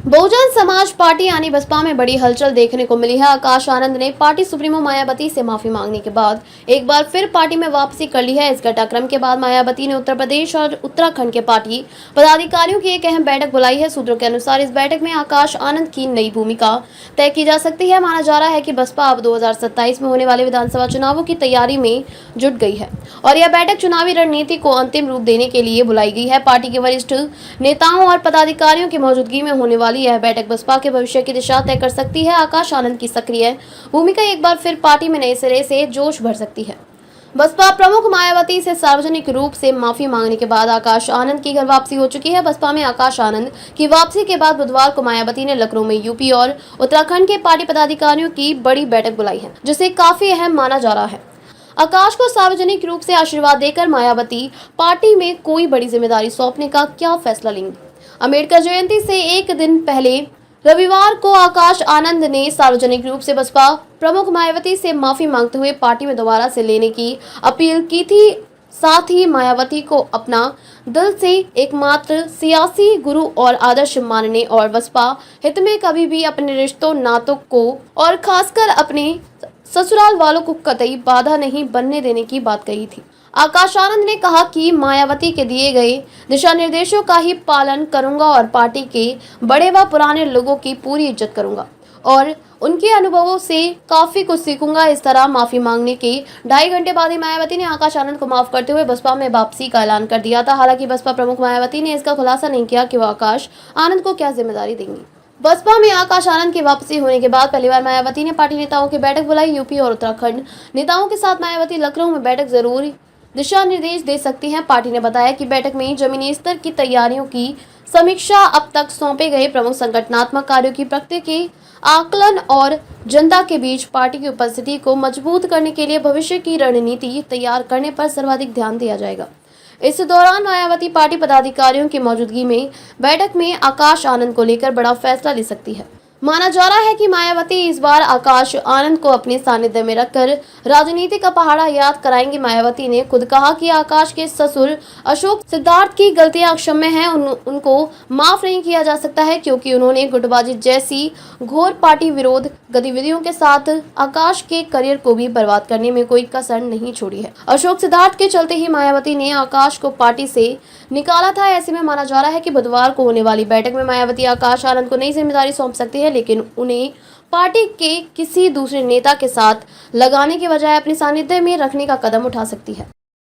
Bahujan Samaj party यानी बसपा में बड़ी हलचल देखने को मिली है। आकाश आनंद ने पार्टी सुप्रीमो मायावती से माफी मांगने के बाद एक बार फिर पार्टी में वापसी कर ली है। इस घटनाक्रम के बाद मायावती ने उत्तर प्रदेश और उत्तराखंड के पार्टी पदाधिकारियों की एक अहम बैठक बुलाई है। सूत्रों के अनुसार इस बैठक में आकाश आनंद की नई भूमिका तय की जा सकती है। माना जा रहा है कि बसपा अब 2027 में होने वाले विधानसभा चुनावों की तैयारी में जुट गई है और यह बैठक चुनावी रणनीति को अंतिम रूप देने के लिए बुलाई गई है। पार्टी के वरिष्ठ नेताओं और पदाधिकारियों की मौजूदगी में होने वाली यह बैठक बसपा के भविष्य की दिशा तय कर सकती है। आकाश आनंद की सक्रिय भूमिका एक बार फिर पार्टी में नए सिरे से जोश भर सकती है। बसपा प्रमुख मायावती से सार्वजनिक रूप से माफी मांगने के बाद आकाश आनंद की घर वापसी हो चुकी है। बसपा में आकाश आनंद की वापसी के बाद बुधवार को मायावती ने लखनऊ में यूपी और उत्तराखंड के पार्टी पदाधिकारियों की बड़ी बैठक बुलाई है, जिसे काफी अहम माना जा रहा है। आकाश को सार्वजनिक रूप से आशीर्वाद देकर मायावती पार्टी में कोई बड़ी जिम्मेदारी सौंपने का क्या फैसला लेंगी। अम्बेडकर जयंती से एक दिन पहले रविवार को आकाश आनंद ने सार्वजनिक रूप से बसपा प्रमुख मायावती से माफी मांगते हुए पार्टी में दोबारा से लेने की अपील की थी। साथ ही मायावती को अपना दिल से एकमात्र सियासी गुरु और आदर्श मानने और बसपा हित में कभी भी अपने रिश्तों नातों को और खासकर अपने ससुराल वालों को कतई बाधा नहीं बनने देने की बात कही थी। आकाश आनंद ने कहा कि मायावती के दिए गए दिशा निर्देशों का ही पालन करूंगा और पार्टी के बड़े व पुराने लोगों की पूरी इज्जत करूंगा और उनके अनुभवों से काफी कुछ सीखूंगा। इस तरह माफी मांगने के 2.5 घंटे बाद ही मायावती ने आकाश आनंद को माफ करते हुए बसपा में वापसी का ऐलान कर दिया था। हालांकि बसपा प्रमुख मायावती ने इसका खुलासा नहीं किया कि वह आकाश आनंद को क्या जिम्मेदारी देंगी। बसपा में आकाश आनंद की वापसी होने के बाद पहली बार मायावती ने पार्टी नेताओं की बैठक बुलाई। यूपी और उत्तराखंड नेताओं के साथ मायावती लखनऊ में बैठक जरूर दिशा निर्देश दे सकती हैं। पार्टी ने बताया कि बैठक में जमीनी स्तर की तैयारियों की समीक्षा, अब तक सौंपे गए प्रमुख संगठनात्मक कार्यों की प्रगति के आकलन और जनता के बीच पार्टी की उपस्थिति को मजबूत करने के लिए भविष्य की रणनीति तैयार करने पर सर्वाधिक ध्यान दिया जाएगा। इस दौरान मायावती पार्टी पदाधिकारियों की मौजूदगी में बैठक में आकाश आनंद को लेकर बड़ा फैसला ले सकती है। माना जा रहा है कि मायावती इस बार आकाश आनंद को अपने सानिध्य में रखकर राजनीति का पहाड़ा याद कराएंगी। मायावती ने खुद कहा कि आकाश के ससुर अशोक सिद्धार्थ की गलतियां अक्षम्य हैं। उनको माफ नहीं किया जा सकता है क्योंकि उन्होंने गुटबाजी जैसी घोर पार्टी विरोध गतिविधियों के साथ आकाश के करियर को भी बर्बाद करने में कोई कसर नहीं छोड़ी है। अशोक सिद्धार्थ के चलते ही मायावती ने आकाश को पार्टी से निकाला था। ऐसे में माना जा रहा है कि बुधवार को होने वाली बैठक में मायावती आकाश आनंद को नई जिम्मेदारी सौंप सकती है, लेकिन उन्हें पार्टी के किसी दूसरे नेता के साथ लगाने के बजाय अपने सानिध्य में रखने का कदम उठा सकती है।